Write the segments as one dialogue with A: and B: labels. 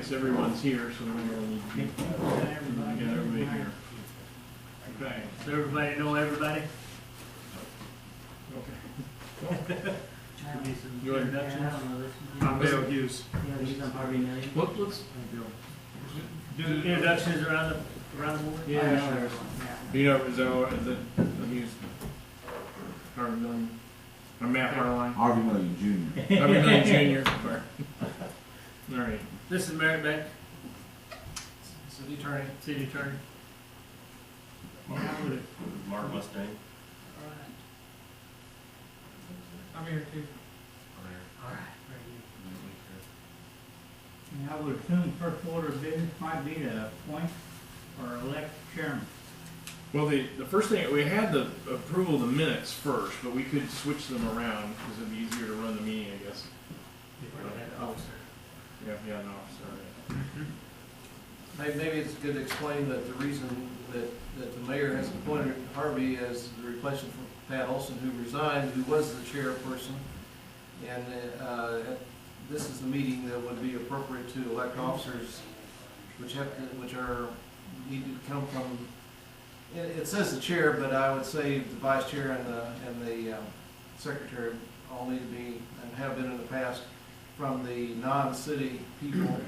A: guess everyone's here, so we don't really need to keep that. We got everybody here. Okay.
B: Does everybody know everybody?
A: Okay.
B: Should be some
A: You want-
B: introductions.
C: I'm Bill Hughes.
A: Let's.
B: Do introductions around the board?
A: Yeah, sure. Do you know, is that he's Harvey Million? Or Matt Harline?
D: Harvey Million Jr.
A: Harvey Million Jr. Sorry. All right.
B: This is Mary Beck,
C: City Attorney.
B: City Attorney.
E: Mark Mustang.
C: I'm here too.
B: All right.
F: And I would assume first order of business might be to appoint or elect chairman.
A: Well, the first thing, we had the approval of the minutes first, but we could switch them around because it'd be easier to run the meeting, I guess. Yeah, no, sorry.
C: Maybe it's good to explain that the reason that the mayor has appointed Harvey as the replacement for Pat Olson, who resigned, who was the chairperson. And this is the meeting that would be appropriate to elect officers, which need to come from. It says the chair, but I would say the vice chair and the secretary all need to be and have been in the past from the non-city people,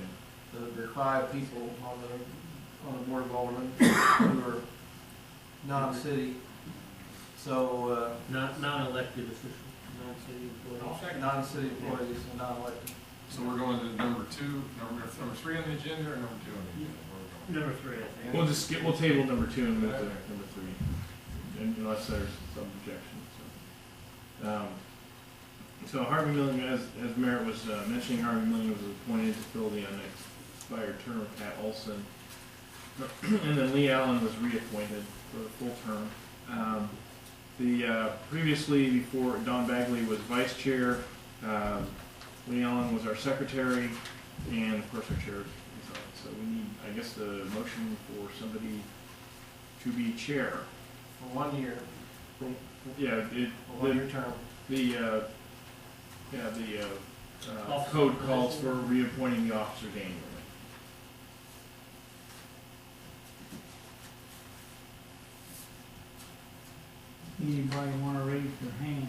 C: the 5 people on the board of aldermen who are non-city. So
B: Non-elected officials, non-city employees.
C: non-city employees and non-elected.
G: So we're going to number 2, number 3 on the agenda, or number 2 on the agenda?
B: Number 3, I think.
A: We'll table number 2 and move to number 3, unless there's some objection. So Harvey Million, as Merritt was mentioning, Harvey Million was appointed to fill the unexpired term of Pat Olson, and then Lee Allen was reappointed for the full term. Previously, before Don Bagley was vice chair, Lee Allen was our secretary, and of course our chair. So we need, I guess, the motion for somebody to be chair.
C: For 1 year.
A: Yeah,
C: For 1 year term.
A: the code calls for reappointing the officers annually.
F: Anybody want to raise their hand?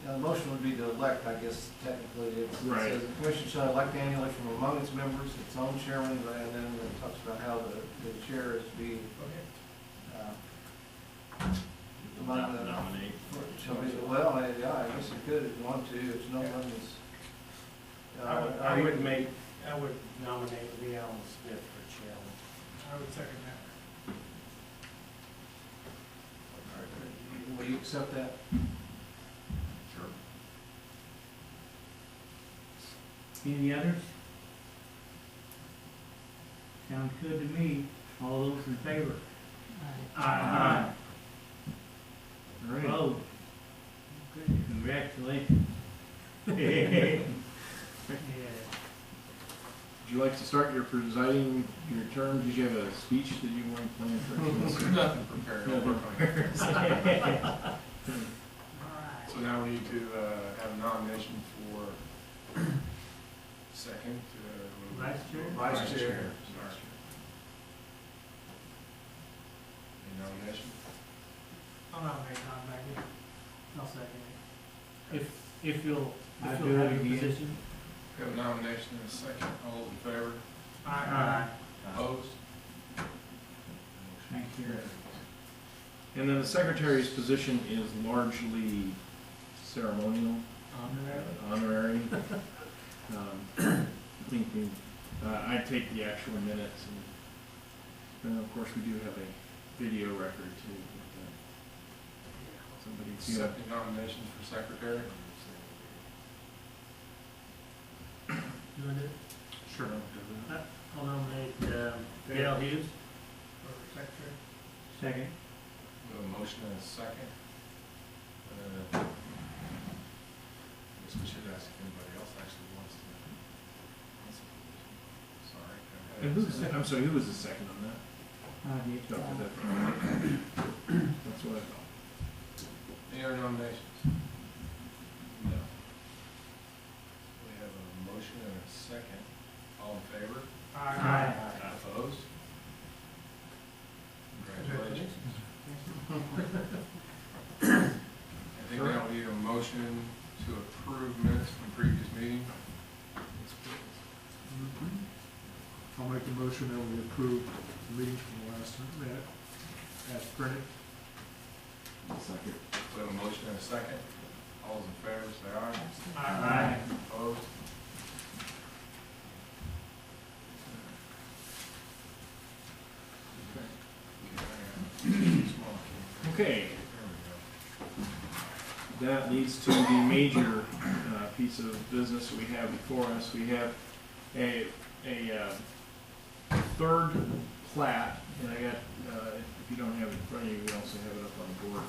C: The motion would be to elect, I guess, technically. It
A: Right.
C: says the commission shall elect annually from among its members, its own chairman, and then it talks about how the chair is to be among the.
E: Nominate.
C: Shall be, well, yeah, I guess you could if you want to, if no one is.
H: I would nominate Lee Allen Smith for chairman.
C: I would second that. Will you accept that?
G: Sure.
F: Any others? Sounds good to me. All those in favor? Aye.
A: All right.
F: Opposed? Congratulations.
A: Would you like to start your presiding your term? Did you have a speech that you want to plan for?
G: Nothing prepared. I'll work on it. So now we need to have a nomination for second.
B: Vice chair?
C: Vice chair.
G: Sorry. Any nomination?
H: I'll nominate Don Bagley.
B: I'll second it. If you'll
F: I'll
B: have
F: do it
B: your
F: again.
B: position.
G: We have a nomination and a second. All those in favor?
B: Aye.
G: Opposed?
F: Thank you.
A: And then the secretary's position is largely ceremonial, honorary. I think I take the actual minutes, and of course we do have a video record too. Somebody,
G: Second nominations for secretary?
B: You want to do it?
G: Sure.
B: I'll nominate Gail Hughes for secretary.
F: Second.
G: We have a motion and a second. I guess we should ask if anybody else actually wants to. Sorry.
A: and I'm sorry, who was the second on that? Dr. Decker. That's what I thought.
G: Any other nominations? No.
D: I'll make the motion that we approve the meetings from the last minute as printed.
A: Second.
G: We have a motion and a second. All those in favor, say aye.
B: Aye.
G: Opposed?
A: Okay,
G: There
A: that leads to the major piece of business we have before us. We have a third plat, and I got, if you don't have it in front of you, we also have it up on the board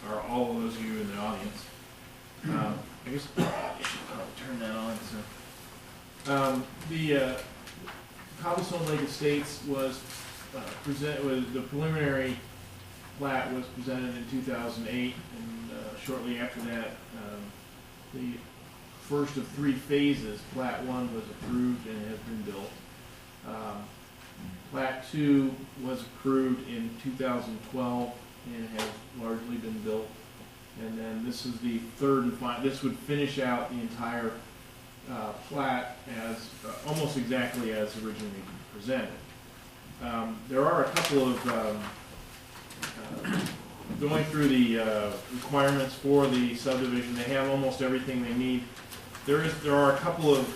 A: for all of those of you in the audience. I guess I should probably turn that on. So, the Cobblestone Lake Estates was the preliminary plat was presented in 2008, and shortly after that, the first of 3 phases, Plat 1 was approved and has been built. Plat 2 was approved in 2012 and has largely been built. And then this is the third and final. This would finish out the entire plat as almost exactly as originally presented. There are a couple of going through the requirements for the subdivision. They have almost everything they need. There are a couple of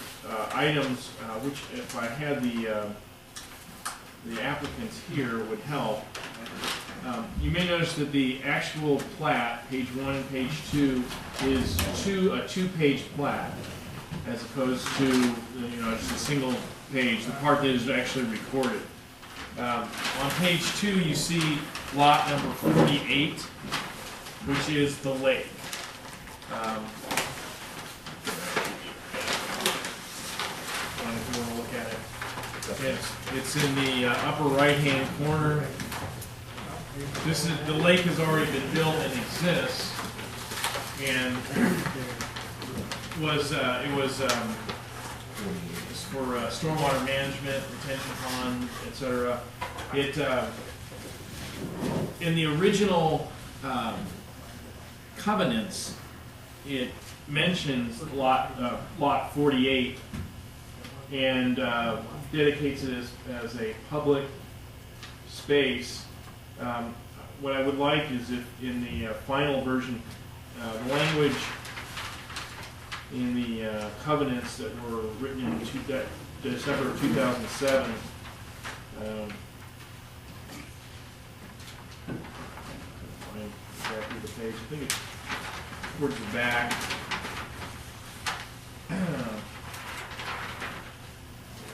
A: items which, if I had the applicants here, would help. You may notice that the actual plat, page 1 and page 2, is a 2-page plat, as opposed to just a single page. The part that is actually recorded. On page 2, you see lot number 48, which is the lake. And if you want to look at it, it's in the upper right-hand corner. The lake has already been built and exists, and it was for stormwater management, retention pond, etc. It in the original covenants, it mentions lot 48 and dedicates it as a public space. What I would like is if in the final version, the language in the covenants that were written in December of 2007, find exactly the page. I think it's towards the back.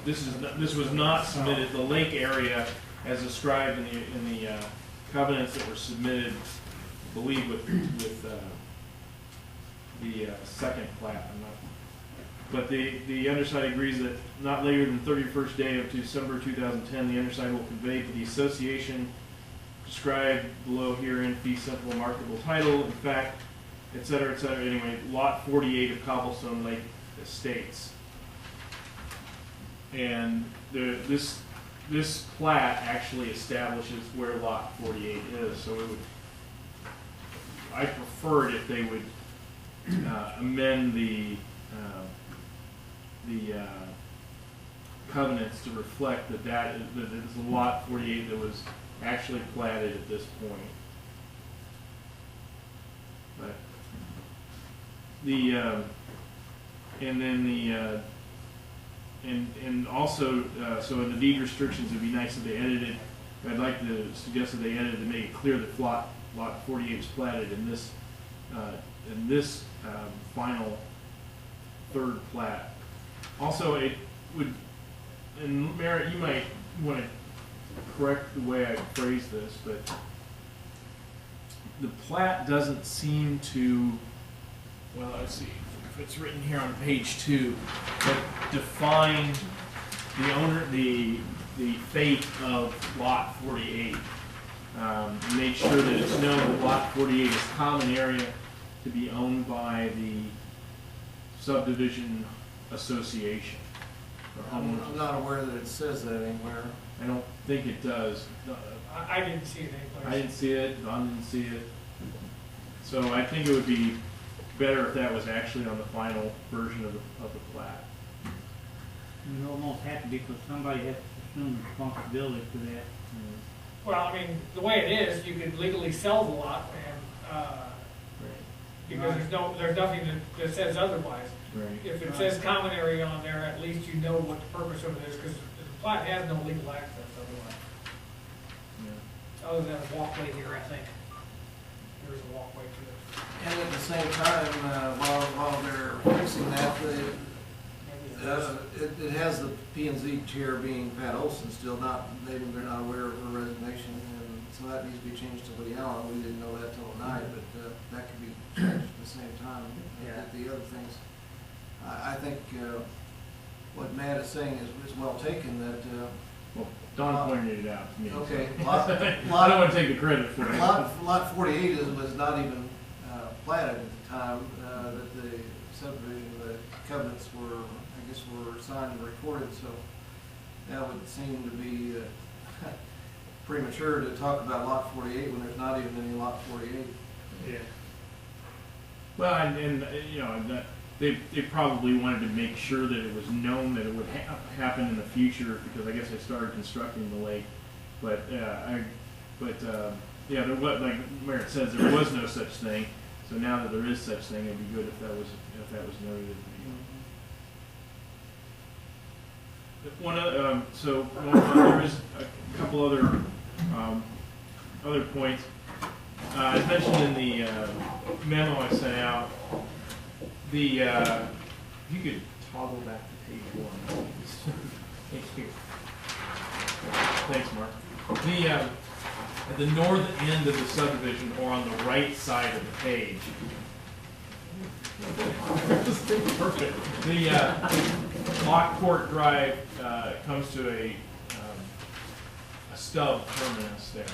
A: This was not submitted. The lake area, as described in the covenants that were submitted, I believe with the second plat. But the underside agrees that not later than 31st day of December 2010, the underside will convey to the association described below herein fee simple and marketable title, in fact, etc., etc. Anyway, lot 48 of Cobblestone Lake Estates. And this plat actually establishes where lot 48 is. So I preferred if they would amend the covenants to reflect that it's the lot 48 that was actually platted at this point. But and then and also so in the deed restrictions, it'd be nice if they edited. I'd like to suggest that they edited to make it clear that lot 48 is platted in this final third plat. Also, it would, and Merritt, you might want to correct the way I phrase this, but the plat doesn't seem to, well, let's see if it's written here on page 2, but define the fate of lot 48. Make sure that it's known that lot 48 is common area to be owned by the subdivision association.
C: I'm not aware that it says that anywhere.
A: I don't think it does.
H: I didn't see it anyplace.
A: I didn't see it, Don didn't see it. So I think it would be better if that was actually on the final version of the plat.
F: You almost have to, because somebody has to assume responsibility for that.
H: Well, I mean, the way it is, you could legally sell the lot and, because there's nothing that says otherwise.
A: Right.
H: If it says common area on there, at least you know what the purpose of it is, because the plat has no legal access otherwise,
A: Yeah.
H: other than a walkway here, I think. There's a walkway to it.
C: And at the same time, while they're fixing that, it has the P and Z chair being Pat Olson still, they're not aware of her resignation, and so that needs to be changed to Lee Allen. We didn't know that till tonight, but that could be changed at the same time. The other things, I think what Matt is saying is well taken, that,
A: Well, Don pointed it out to me. so-
C: okay,
A: I don't want to take the credit for it.
C: Lot 48 was not even platted at the time that the subdivision, the covenants were, I guess, were signed and recorded, so that would seem to be premature to talk about Lot 48 when there's not even any Lot 48.
B: Yeah.
A: Well, and you know, they probably wanted to make sure that it was known that it would happen in the future, because I guess they started constructing the lake. But yeah, there was, like Merritt says, there was no such thing. So now that there is such thing, it'd be good if that was noted. There is a couple other points. As mentioned in the memo I sent out, if you could toggle back to page 1, please. Thank you. Thanks, Mark. At the north end of the subdivision, or on the right side of the page, perfect. The Lockport Drive comes to a stub terminus there.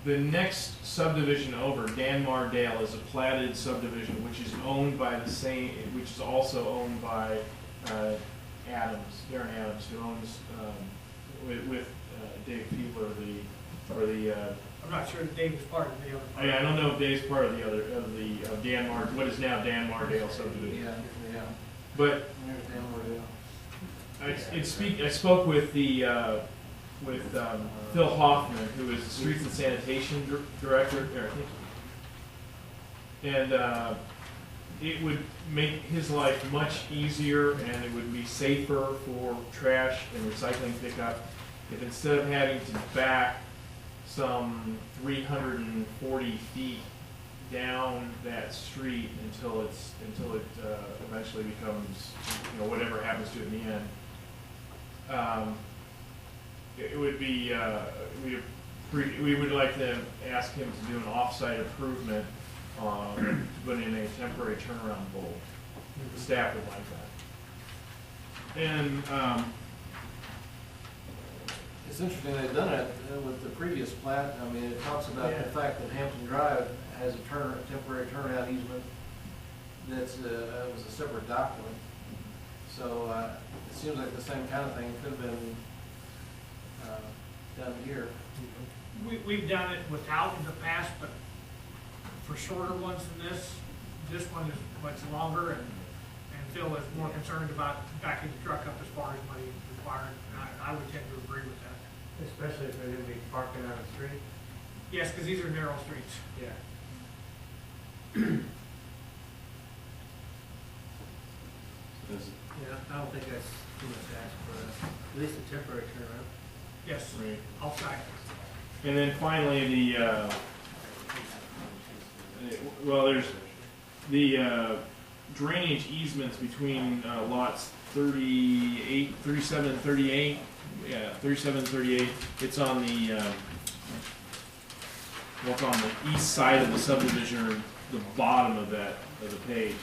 A: The next subdivision over, Danmardale, is a platted subdivision which is owned by which is also owned by Darren Adams, who owns with Dave Fiedler,
H: I'm not sure that Dave is part of the other part.
A: I don't know if Dave's part of what is now Danmardale subdivision.
C: Yeah.
A: But I spoke with Phil Hoffman, who is the Streets and Sanitation Director there, and it would make his life much easier, and it would be safer for trash and recycling pickup if, instead of having to back some 340 feet down that street until it eventually becomes, whatever happens to it in the end. It would be, we would like to ask him to do an off-site improvement, to put in a temporary turnaround bowl. The staff would like that. And,
C: It's interesting they've done it with the previous plat. I mean, it talks about the fact that Hampton Drive has a temporary turnout easement that's was a separate document. So it seems like the same kind of thing could have been done here.
H: We've done it without in the past, but for shorter ones than this one is much longer, and Phil is more concerned about backing the truck up as far as money required. And I would tend to agree with that.
B: Especially if they're gonna be parking on the street.
H: Yes, because these are narrow streets.
B: Yeah. Yeah, I don't think that's too much to ask for, at least a temporary turnaround.
H: Yes,
A: right.
H: outside.
A: And then finally, there's the drainage easements between lots 37 and 38. Yeah, 37 and 38. It's on the it's on the east side of the subdivision, or the bottom of the page.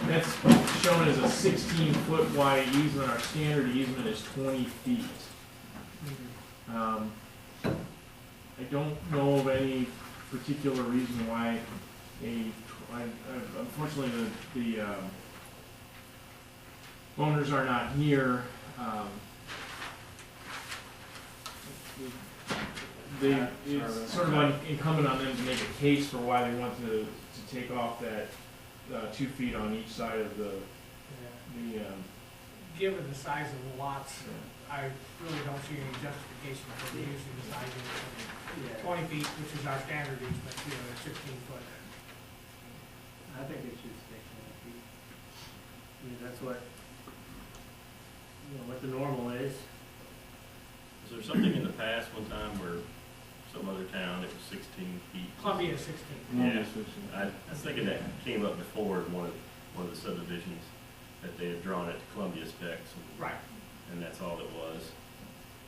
A: That's shown as a 16-foot wide easement. Our standard easement is 20 feet. I don't know of any particular reason why unfortunately the owners are not here. It's sort of incumbent on them to make a case for why they want to take off that 2 feet on each side of the
H: given the size of the lots, I really don't see any justification for reducing the size of it. 20 feet, which is our standard easement, you know, 16 foot.
B: I think it should stay 20 feet. I mean, that's what, what the normal is.
E: Was there something in the past one time where some other town, it was 16 feet?
H: Columbia is 16.
E: Yeah, I was thinking that came up before in one of the subdivisions, that they had drawn it to Columbia specs,
H: Right.
E: and that's all it was.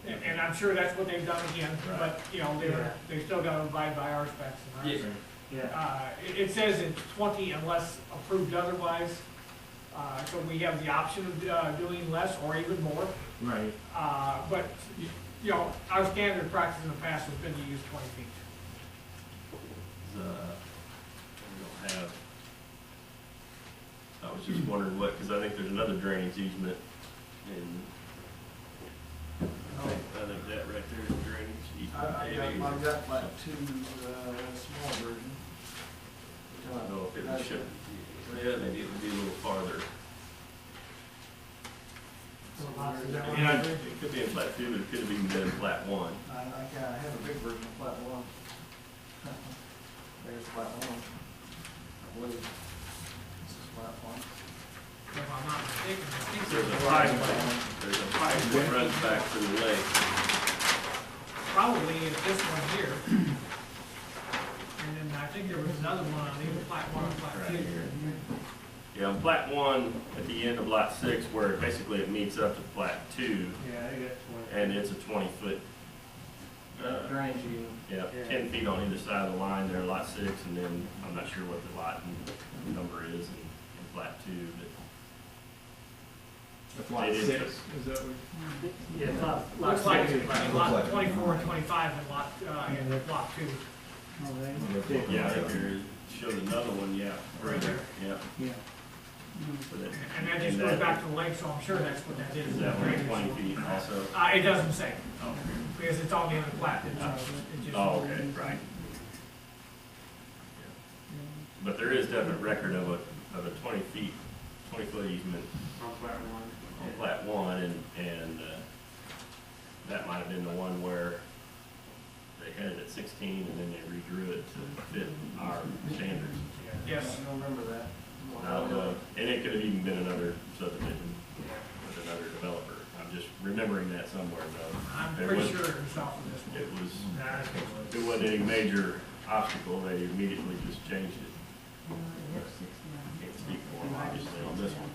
H: And I'm sure that's what they've done again, but, you know,
B: Yeah.
H: they still gotta abide by our specs and ours.
B: Yeah.
H: It says it's 20 unless approved otherwise, so we have the option of doing less or even more.
A: Right.
H: But, you know, our standard practice in the past has been to use 20 feet.
E: We don't have, I was just wondering what, because I think there's another drainage easement in, I think that right there is drainage easement.
C: I've got like two, small version.
E: I don't know if it was shipped, yeah, maybe it would be a little farther.
A: Yeah.
E: It could be in plat 2, but it could have even been in plat 1.
C: I have a big version of plat one. There's plat one. I believe this is plat one.
H: If I'm not mistaken, I think
E: There's a
H: there's
E: pipe that runs back to the lake.
H: probably is this one here. And then I think there was another one on either plat 1 or plat 2.
E: Yeah, on plat 1, at the end of lot 6, where basically it meets up to plat 2,
B: Yeah, I got 20.
E: and it's a 20-foot,
C: Drainage unit.
E: yeah,
H: Yeah.
E: 10 feet on either side of the line there, lot 6, and then I'm not sure what the lot number is in plat 2, but
A: That's lot
E: It is
A: 6,
E: just-
A: is that what?
B: Yeah,
H: Looks like
B: six.
H: in lot 24 and 25 and lot, in lot 2.
E: yeah, I think there is, showed another one, yeah,
H: Right there.
E: yeah.
F: Yeah.
E: So that-
H: And that just goes back to the lake, so I'm sure that's what that is.
E: Is that one 20 feet also?
H: It doesn't say,
E: Oh,
H: because it's on the other plat. It just-
E: oh, okay, right. But there is definite record of a 20-foot easement
B: On plat one.
E: on plat 1, and that might have been the one where they had it at 16, and then they redrew it to fit our standards.
H: Yes.
C: I don't remember that.
E: I don't know, and it could have even been another subdivision with another developer. I'm just remembering that somewhere, though.
H: I'm
E: There
H: pretty
E: was-
H: sure it was off of this one.
E: It was,
H: Nah, I think it
E: it
H: was.
E: wasn't any major obstacle, they immediately just changed it. Can't speak for them, obviously, on this one,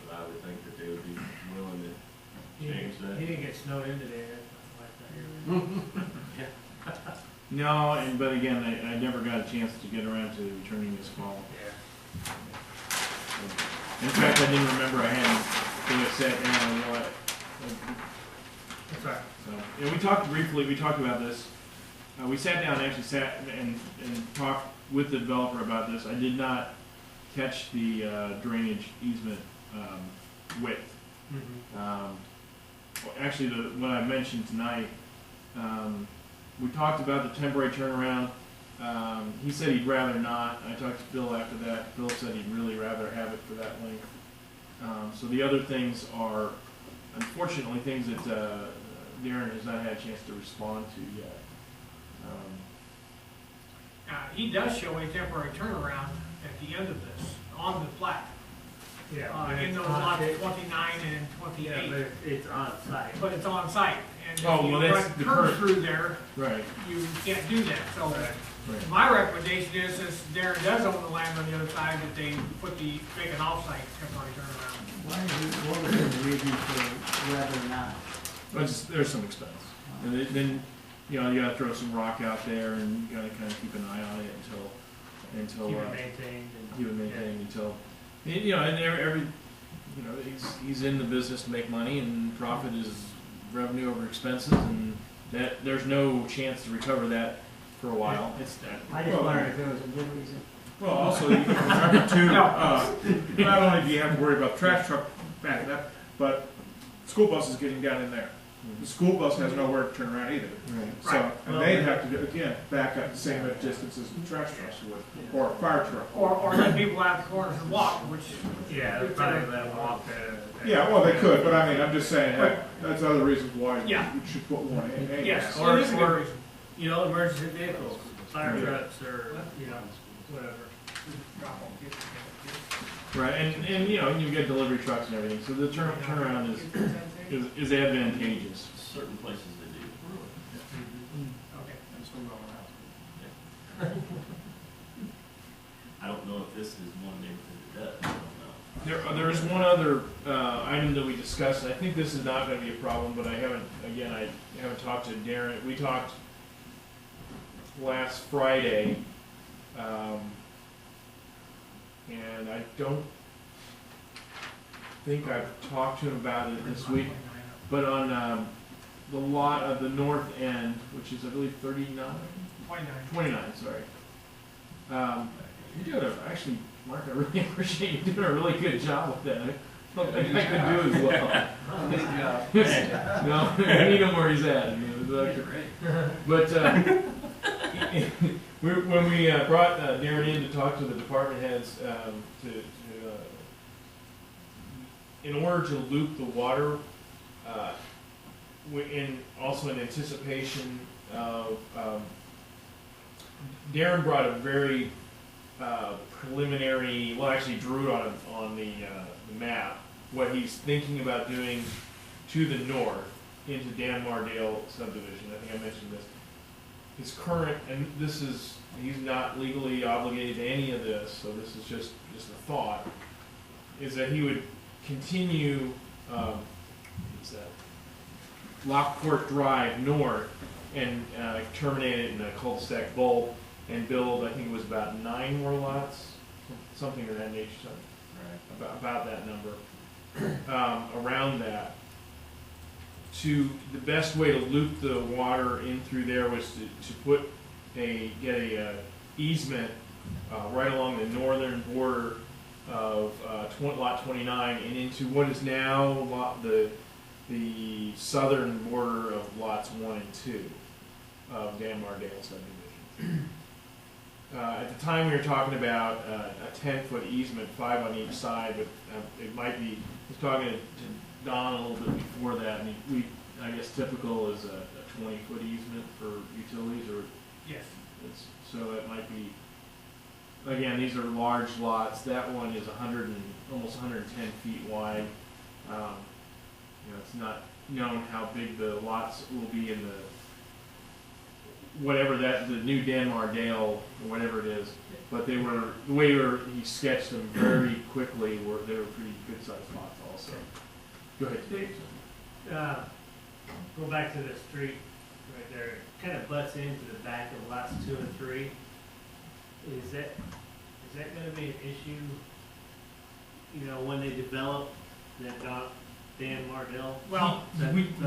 E: but I would think that they would be willing to change
B: He
E: that.
B: didn't get snowed in today, that's not like that.
A: No, but again, I never got a chance to get around to returning this call.
B: Yeah.
A: In fact, I didn't remember I hadn't, I sat down and what.
H: That's right.
A: So, and we talked briefly, we talked about this. We sat down, actually sat and talked with the developer about this. I did not catch the drainage easement width. Actually, what I mentioned tonight, we talked about the temporary turnaround. He said he'd rather not. I talked to Bill after that. Bill said he'd really rather have it for that length. So the other things are, unfortunately, things that Darren has not had a chance to respond to yet.
H: He does show a temporary turnaround at the end of this, on the plat, in those lots 29 and
B: Yeah,
H: 28.
B: but it's on site.
H: But it's on site, and if
A: Oh,
H: you
A: well, that's
H: run
A: the
H: curves
A: curve.
H: through there,
A: Right.
H: you can't do that. So
A: Right.
H: my recommendation is, since Darren does own the land on the other side, that they make an off-site temporary turnaround.
F: What was the reason for rather not?
A: There's some expense. And then, you know, you gotta throw some rock out there and you gotta kind of keep an eye on it until
B: Keep it maintained and.
A: keep it maintained until, you know, and every, you know, he's in the business to make money, and profit is revenue over expenses, and that, there's no chance to recover that for a while. It's that.
F: I just wondered if there was a good reason.
D: Well, also, you can remember too, not only do you have to worry about trash truck backing up, but school buses getting down in there.
A: Mhm.
I: school bus has nowhere to turn around either.
A: Right.
I: So,
H: Right.
I: and they'd have to, again, back up the same distance as the trash trucks would, or a fire truck.
H: Or let people out the corners and walk, which.
B: Yeah, they're probably let them walk
I: Yeah, well, they could, but I mean, I'm just saying, that's other reasons why
H: Yeah.
I: you should put one in. anyway.
H: Yes,
B: Or-
H: it is a good
B: or-
H: reason.
B: You know, emergency vehicles, fire
A: Yeah.
B: trucks, or, you know, whatever.
H: Drop off kids, pick up kids.
A: Right, and you know, you get delivery trucks and everything, so the turnaround is advantageous.
E: Certain places they do.
H: Okay.
G: That's what we're going
E: I don't know if this is one neighborhood that does, I don't know.
A: There is one other item that we discussed, and I think this is not gonna be a problem, but I haven't talked to Darren. We talked last Friday, and I don't think I've talked to him about it this week, but on the lot of the north end, which is I believe 29, sorry. You did actually, Mark, I really appreciate you doing a really good job with that. I don't think I could do as well.
C: Good job.
A: No, we need him where he's at. But when we brought Darren in to talk to the department heads, in order to loop the water, also in anticipation of, Darren brought a very preliminary, well, actually drew it on the map, what he's thinking about doing to the north into Dan Mardale subdivision. I think I mentioned this. His current, and this is, he's not legally obligated to any of this, so this is just a thought, is that he would continue, what's that? Lockport Drive north and terminate it in a cul-de-sac bowl and build, I think it was about 9 more lots, something of that nature, about that number, around that. The best way to loop the water in through there was to get a easement right along the northern border of lot 29 and into what is now the southern border of lots 1 and 2 of Dan Mardale subdivision. At the time we were talking about a 10-foot easement, 5 on each side, but it might be, I was talking to Don a little bit before that, and I guess typical is a 20-foot easement for utilities, or
H: Yes.
A: so it might be, again, these are large lots. That one is almost 110 feet wide. It's not known how big the lots will be in the new Dan Mardale, or whatever it is, but they were, the way he sketched them very quickly, they were pretty good sized lots also. Go ahead, Dave.
B: Go back to the street right there, it kind of butts into the back of lots 2 and 3. Is that gonna be an issue, when they develop that Dan Mardell?
H: Well,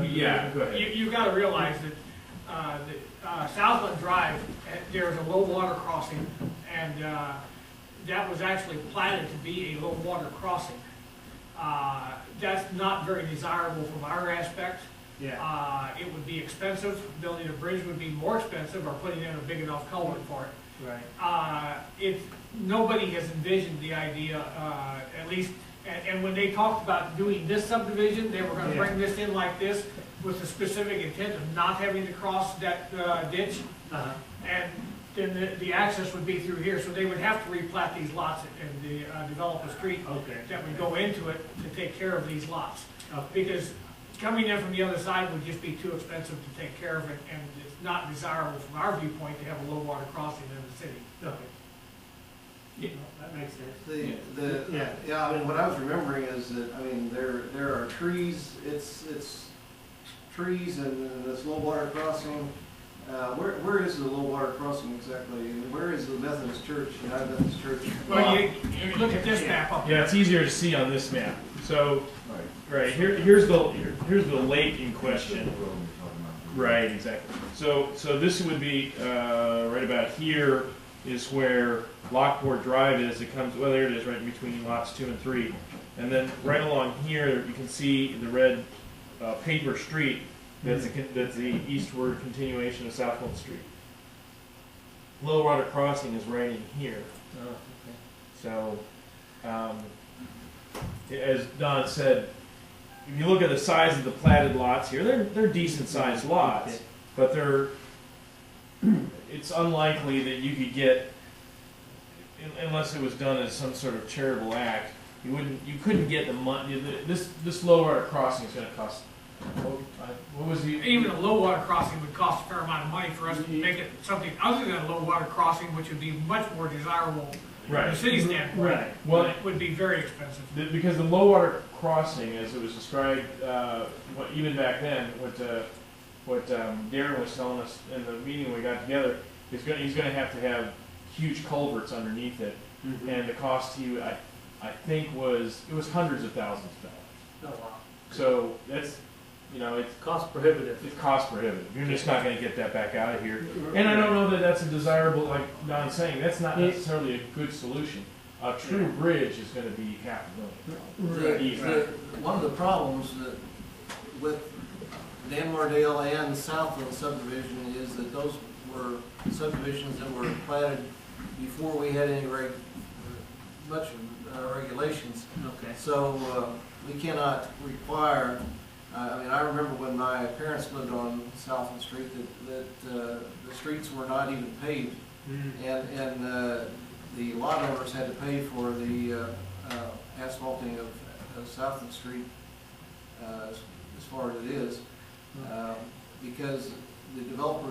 A: Yeah, go ahead.
H: you gotta realize that Southland Drive, there's a low water crossing, and that was actually platted to be a low water crossing. That's not very desirable from our aspect.
B: Yeah,
H: It would be expensive, building a bridge would be more expensive, or putting in a big enough culvert for it.
B: right.
H: Nobody has envisioned the idea, at least, and when they talked about doing this subdivision, they were gonna bring this in like this with the specific intent of not having to cross that ditch,
B: Uh-huh.
H: and then the access would be through here, so they would have to replat these lots and develop a street
B: Okay.
H: that would go into it to take care of these lots.
B: Okay.
H: Because coming in from the other side would just be too expensive to take care of it, and it's not desirable from our viewpoint to have a low water crossing in the city.
B: Okay.
A: Yeah.
B: That makes sense.
C: Yeah, I mean, what I was remembering is that, I mean, there are trees, it's trees and this low water crossing. Where is the low water crossing exactly? Where is the Methodist Church, United Methodist Church?
H: Well, you look at this map up here.
A: Yeah, it's easier to see on this map. So, right here's the lake in question. Right, exactly. So this would be right about here is where Lockport Drive is. It comes, well, there it is, right in between lots 2 and 3. And then right along here, you can see the red paper street. That's the eastward continuation of Southland Street. Low Water Crossing is right in here. So, as Don said, if you look at the size of the platted lots here, they're decent sized lots, but it's unlikely that you could get, unless it was done as some sort of charitable act, you couldn't get the money. This Low Water Crossing is going to cost. What was the?
H: Even a low water crossing would cost a fair amount of money for us to make it something other than a low water crossing, which would be much more desirable from
A: Right.
H: the city standpoint.
F: Right.
A: Well,
H: It would be very expensive.
A: because the Low Water Crossing, as it was described, even back then, what Darren was telling us in the meeting we got together, he's going to have huge culverts underneath it, and the cost I think was hundreds of thousands of dollars.
B: Oh, wow.
A: So that's, it's
B: Cost prohibitive.
A: cost prohibitive. You're just not going to get that back out of here. And I don't know that that's a desirable, like Don's saying, that's not necessarily a good solution. A true bridge is going to be $500,000.
C: One of the problems with Dan Mardale and Southland subdivision is that those were subdivisions that were platted before we had any regulations.
B: Okay.
C: So we cannot require, I remember when my parents lived on Southland Street that the streets were not even paved. And the lot owners had to pay for the asphalting of Southland Street as far as it is, because the developer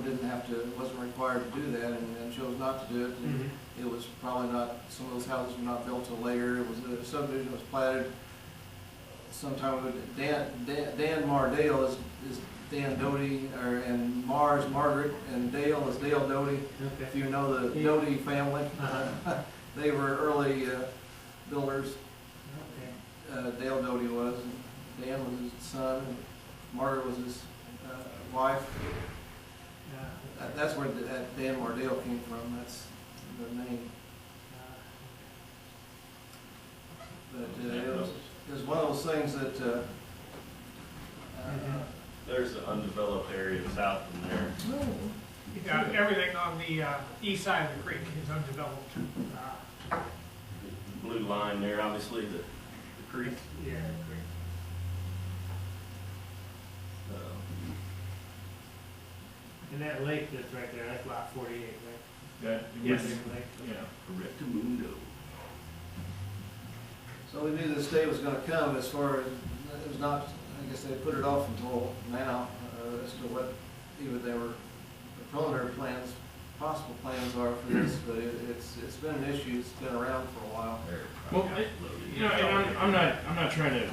C: wasn't required to do that and chose not to do it. And it was probably not, some of those houses were not built till later. It was a subdivision was platted sometime ago. Dan Mardale is Dan Doty, and Mars Margaret, and Dale is Dale Doty.
B: Okay.
C: If you know the Doty family, they were early builders.
B: Okay.
C: Dale Doty was, and Dan was his son, and Margaret was his wife. That's where that Dan Mardale came from. That's the name. But it was one of those things that
E: There's an undeveloped area south from there.
H: Yeah, everything on the east side of the creek is undeveloped.
E: The blue line there, obviously, the creek.
B: Yeah, great. And that lake that's right there, that's lot 48, right?
A: That
B: Yes.
A: was-
B: Lake.
A: yeah.
E: Rectamundo.
C: so we knew this day was going to come. As far as it was not, I guess they put it off until now as to what even they were the preliminary plans, possible plans are for this. But it's been an issue. It's been around for a while.
A: Well, and I'm not trying to,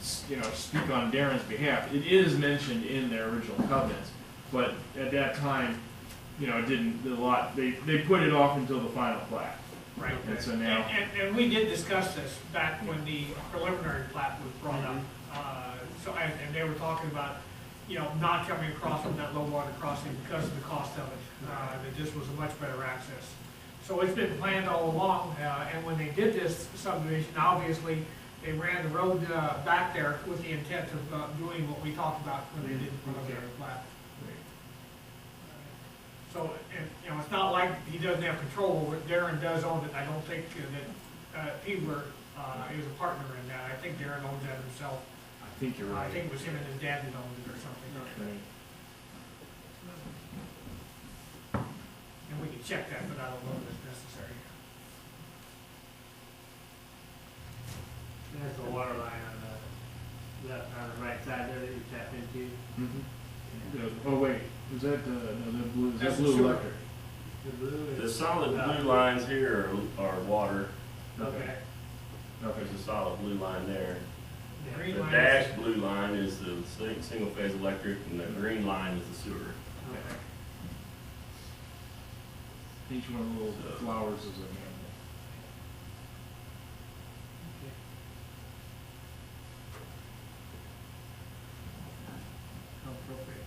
A: speak on Darren's behalf. It is mentioned in their original covenants, but at that time, it didn't. They put it off until the final plat.
H: Right.
A: And so now,
H: And we did discuss this back when the preliminary plat was brought up. And they were talking about, not coming across from that low water crossing because of the cost of it. That this was a much better access. So it's been planned all along, and when they did this subdivision, obviously, they ran the road back there with the intent of doing what we talked about when they did the preliminary plat. So, and, it's not like he doesn't have control over it. Darren does own it. I don't think that Peeler is a partner in that. I think Darren owns that himself.
A: I think you're right.
H: I think it was him and his dad that owned it or something.
A: Right.
H: And we can check that, but I don't know if it's necessary.
B: That's the water line on the right side there that you tap into.
A: Oh wait, was that no, the blue? Is
H: That's
A: that
H: the
A: blue
H: sewer.
A: electric?
B: The blue is.
E: The solid blue lines here are water.
B: Okay.
E: There's a solid blue line there.
H: The
B: Yeah.
H: green
E: The
H: line
E: dashed blue line is the single phase electric, and the green line is the sewer.
B: Okay.
A: Each one of the little flowers is a name.
B: How appropriate.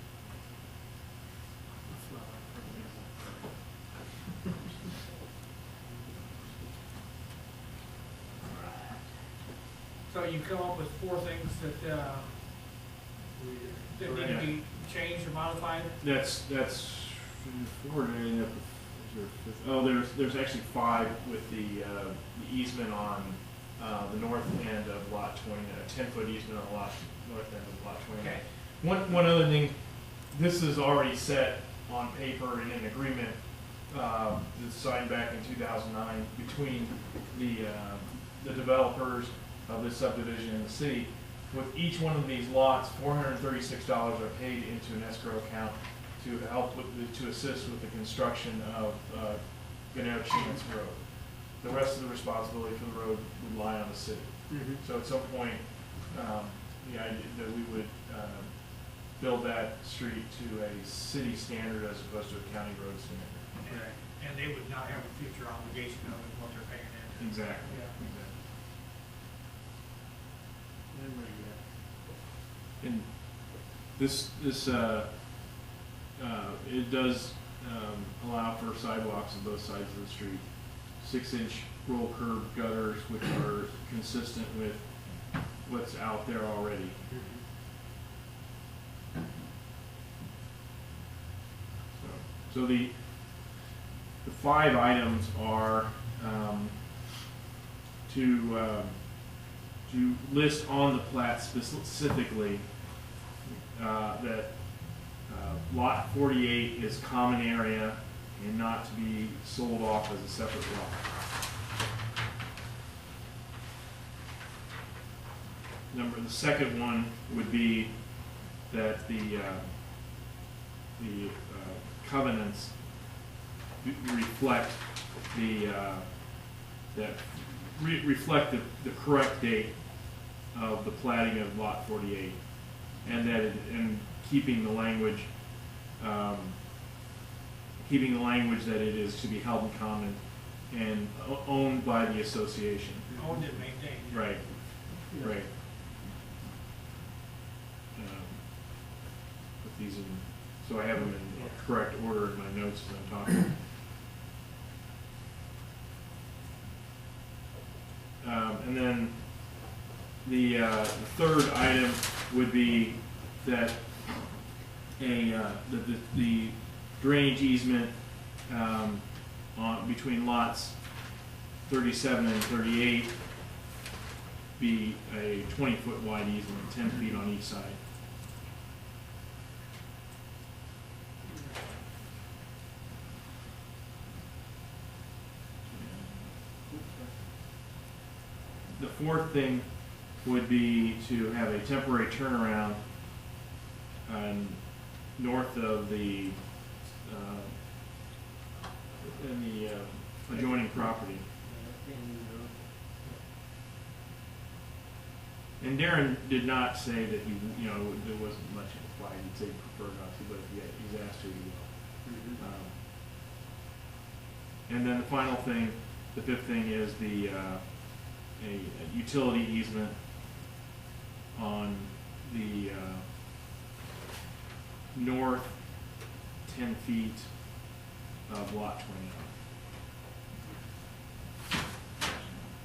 H: So you come up with 4 things that need to be changed or modified?
A: That's forward ending up. Oh, there's actually 5 with the easement on the north end of lot 20, a 10-foot easement on north end of lot 20.
H: Okay.
A: One other thing, this is already set on paper in an agreement that's signed back in 2009 between the developers of this subdivision and the city. With each one of these lots, $436 are paid into an escrow account to help to assist with the construction of Ganero Chance Road. The rest of the responsibility for the road would lie on the city. So at some point, the idea that we would build that street to a city standard as opposed to a county road standard.
H: And they would not have a future obligation of what they're paying in.
A: Exactly.
H: Yeah.
A: And this it does allow for sidewalks on both sides of the street. 6-inch roll curb gutters, which are consistent with what's out there already. So the 5 items are to list on the plat specifically that lot 48 is common area and not to be sold off as a separate lot. The second one would be that the covenants reflect reflect the correct date of the platting of lot 48, and that in keeping the language that it is to be held in common and owned by the association.
H: Owned and maintained.
A: Right. Right. Put these in, so I have them in correct order in my notes as I'm talking. And then the third item would be that the drainage easement between lots 37 and 38 be a 20-foot wide easement, 10 feet on each side. The fourth thing would be to have a temporary turnaround north of the adjoining property. And Darren did not say that there wasn't much implied. He'd say he preferred not to, but if he's asked to, he will. And then the final thing, the fifth thing, is a utility easement on the north 10 feet of lot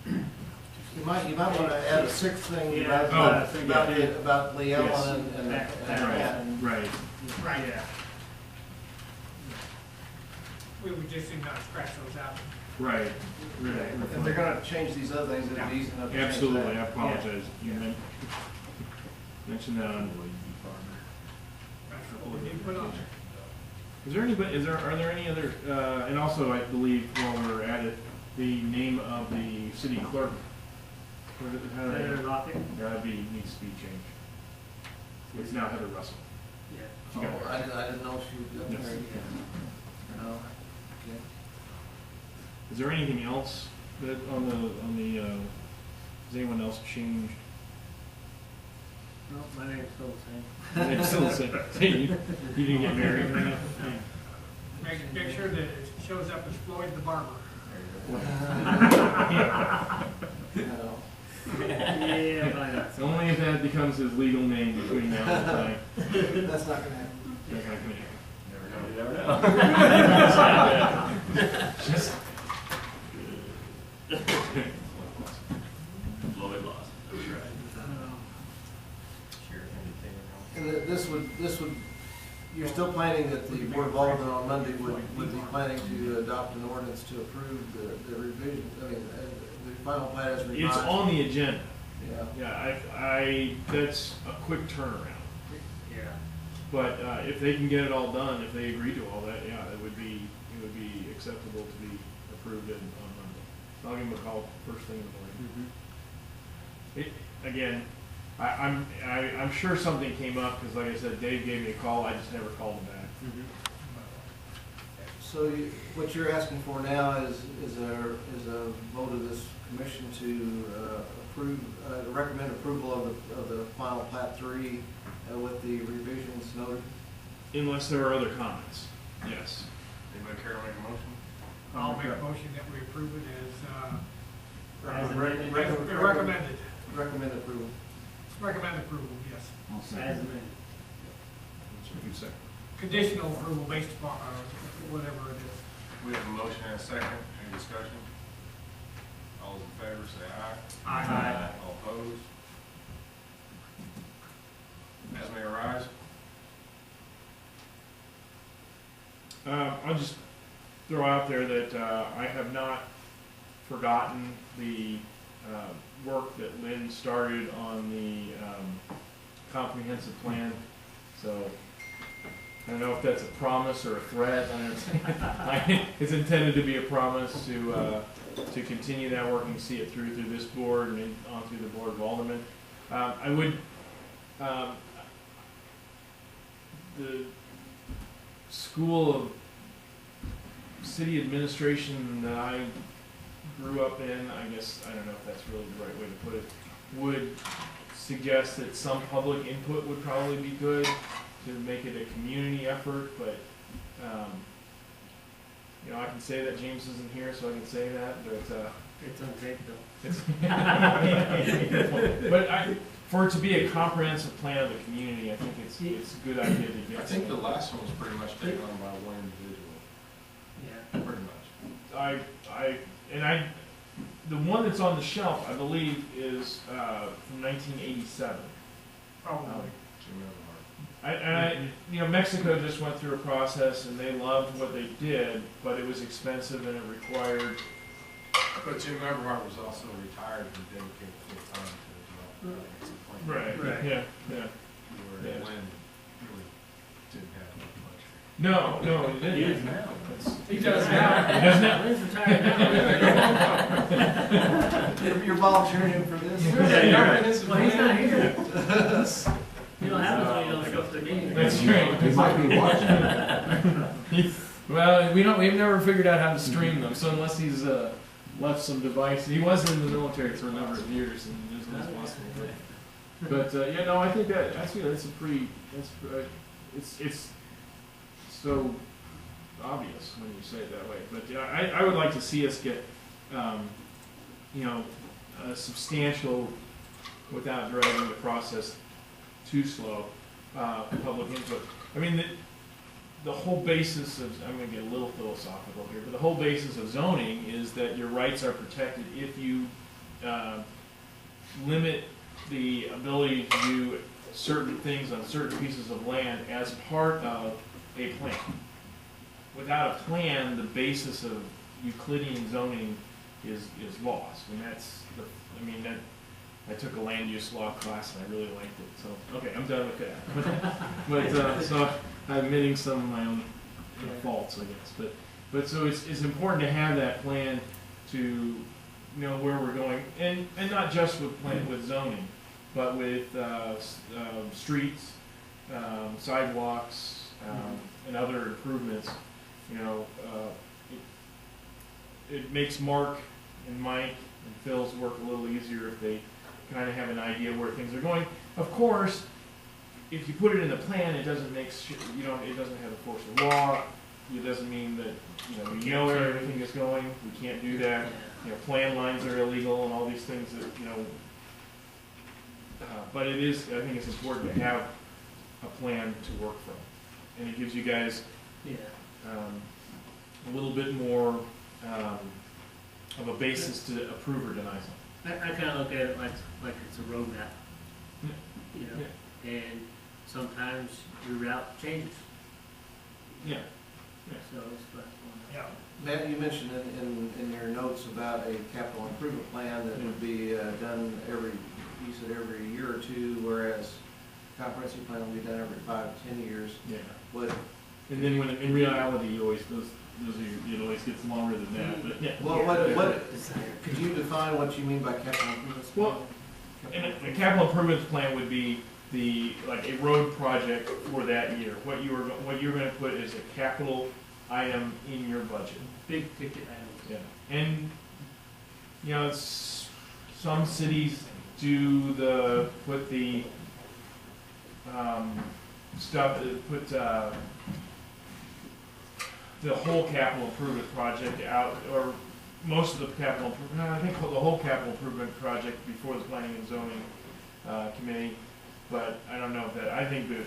A: 29.
C: You might want to add a 6th thing
B: Yeah,
C: about Lee Allen
A: Yes.
C: and that.
A: Right.
H: Right. Yeah. We would just need to scratch those out.
A: Right.
C: If they're going to change these other things, it'd be easy enough to change
A: Absolutely, I
C: that.
A: apologize. You mentioned that on.
H: That's what we need to put on there.
A: Are there any other, and also I believe while we're at it, the name of the city clerk.
B: Heather Lockett?
A: That'd needs to be changed. It's now Heather Russell.
B: Yeah.
C: Oh, I didn't know she was up
A: Yes.
C: there. No. Okay.
A: Is there anything else that on the has anyone else changed?
B: No, my name's still the same.
A: It's still the same. You didn't get married or anything?
H: Make sure that it shows up as Floyd the barber.
C: No.
B: Yeah, why not?
A: Only if that becomes his legal name between now and time.
C: That's not going to happen.
A: That's not gonna
E: Never know.
A: Just
E: Lloyd lost. That's right.
C: And this would Alderman on Monday would be planning to adopt an ordinance to approve the revision, I mean, the final plat as revised.
A: It's on the agenda.
C: Yeah.
A: Yeah, that's a quick turnaround.
B: Yeah.
A: But if they can get it all done, if they agree to all that, yeah, it would be acceptable to be approved on Monday. So I'll give them a call first thing in the morning. Again, I'm sure something came up, because like I said, Dave gave me a call, I just never called him back.
C: So what you're asking for now is a vote of this commission to recommend approval of the final plat 3 with the revisions noted?
A: Unless there are other comments, yes.
G: Anybody care to make a motion?
H: I'll make a motion that we approve it
B: As amended.
H: as recommended.
C: Recommend approval.
H: Recommend approval, yes.
B: As amended.
H: Conditional approval based upon, whatever it is.
G: We have a motion and a second. Any discussion? All those in favor say aye.
H: Aye.
G: All opposed? As may arise.
A: I'll just throw out there that I have not forgotten the work that Lynn started on the comprehensive plan. So I don't know if that's a promise or a threat. It's intended to be a promise to continue that work and see it through this board and on through the Board of Aldermen. I would the school of city administration that I grew up in, I guess, I don't know if that's really the right way to put it, would suggest that some public input would probably be good to make it a community effort, but, you know, I can say that James isn't here, so I can say that, but,
B: It's on tape though.
A: but for it to be a comprehensive plan of the community, I think it's a good idea to get.
G: I think the last one was pretty much taken on by one individual.
B: Yeah.
G: Pretty much.
A: The one that's on the shelf, I believe, is from 1987.
H: Probably.
A: You know, Mexico just went through a process, and they loved what they did, but it was expensive and it required.
G: But Jim Everhart was also retired and dedicated full time to his
A: Right.
B: Right.
A: Yeah.
G: Where
A: Yeah.
G: Lynn really didn't have much.
A: No, it didn't.
F: He is now.
H: He does now.
A: He does now.
B: Lynn's retired now.
C: You're volunteering him for this?
B: Well, he's not here. You don't have to, you don't show up to the meeting.
A: That's right.
I: He might be watching.
A: Well, we've never figured out how to stream them. So unless he's left some device, he was in the military for a number of years, and it was possible. But yeah, no, I think that's it's so obvious when you say it that way. But yeah, I would like to see us get you know, a substantial, without dragging the process too slow, public input. I mean, the whole basis of, I'm going to get a little philosophical here, but the whole basis of zoning is that your rights are protected if you limit the ability to do certain things on certain pieces of land as part of a plan. Without a plan, the basis of Euclidean zoning is lost, and I took a land use law class and I really liked it. So okay, I'm done with that. But so I'm admitting some of my own faults, I guess. But so it's important to have that plan to know where we're going, and not just with zoning, but with streets, sidewalks, and other improvements. You know, it makes Mark and Mike and Phil's work a little easier if they kind of have an idea where things are going. Of course, if you put it in the plan, it doesn't make it doesn't have the force of law. It doesn't mean that we know where everything is going. We can't do that. You know, plan lines are illegal and all these things that but it is. I think it's important to have a plan to work from, and it gives you guys a little bit more of a basis to approve or deny something.
B: I kind of look at it like it's a roadmap, and sometimes your route changes.
A: Yeah.
B: So it's about one.
H: Yeah.
C: Matt, you mentioned in your notes about a capital improvement plan that would be done you said every year or two, whereas comprehensive plan will be done every 5 to 10 years.
A: Yeah.
C: What,
A: And then when, in reality, you always, it always gets longer than that, but yeah.
C: what, could you define what you mean by capital improvements?
A: Well, And a capital improvements plan would be like a road project for that year. What you're gonna put is a capital item in your budget.
B: Big ticket items.
A: Yeah. And, you know, some cities do put the, the whole capital improvement project out, or most of the capital improvement, I think the whole capital improvement project before the planning and zoning committee, but I don't know if that, I think that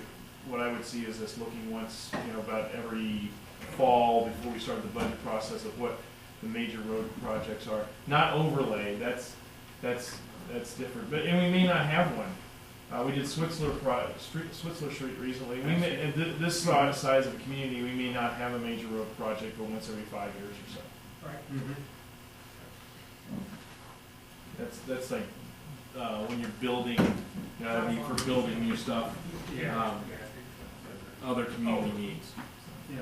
A: what I would see is this looking once, you know, about every fall before we start the budget process of what the major road projects are. Not overlay, that's different, but, and we may not have one. We did Switzler Street recently. We may, at this size of a community, we may not have a major road project but once every 5 years or so.
H: Right.
C: Mm-hmm.
A: That's like, when you're building, you know, I mean, for building new stuff, other community needs.
B: Yeah.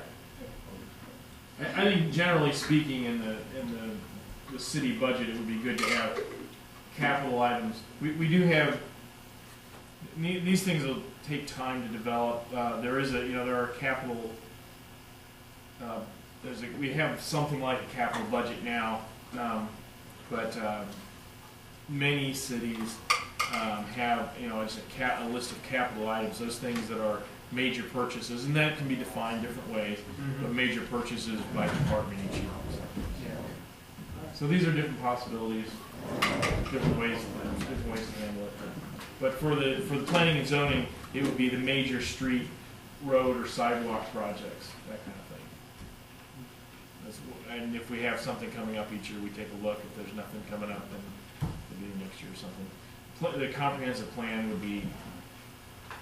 A: I think generally speaking, in the city budget, it would be good to have capital items. We do have, these things will take time to develop. There are capital, we have something like a capital budget now, but many cities have, you know, it's a list of capital items, those things that are major purchases, and that can be defined different ways, but major purchases by department each year. So these are different possibilities, different ways to handle it. But for the planning and zoning, it would be the major street, road, or sidewalk projects, that kind of thing. And if we have something coming up each year, we take a look. If there's nothing coming up, then maybe next year or something. The comprehensive plan would be,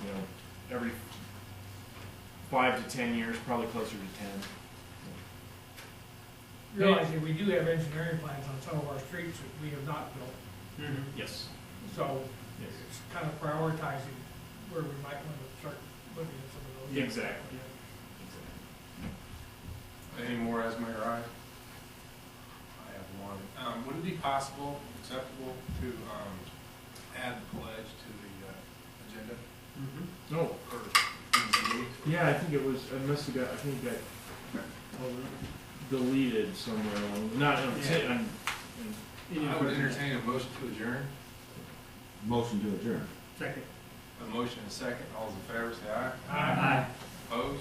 A: you know, every 5 to 10 years, probably closer to 10.
H: Realizing we do have engineering plans on some of our streets that we have not built,
A: Yes.
H: so
A: Yes.
H: it's kind of prioritizing where we might want to start looking at some of those.
A: Exactly.
G: Any more as mayor, I have one. Would it be possible, acceptable to, add the pledge to the, agenda?
A: Oh,
G: Or, in the meeting?
A: yeah, I think it was, I must have got, I think it got deleted somewhere along, not on,
G: I would entertain a motion to adjourn.
I: Motion to adjourn.
B: Second.
G: A motion and a second. All those in favor say aye.
B: Aye.
G: Opposed?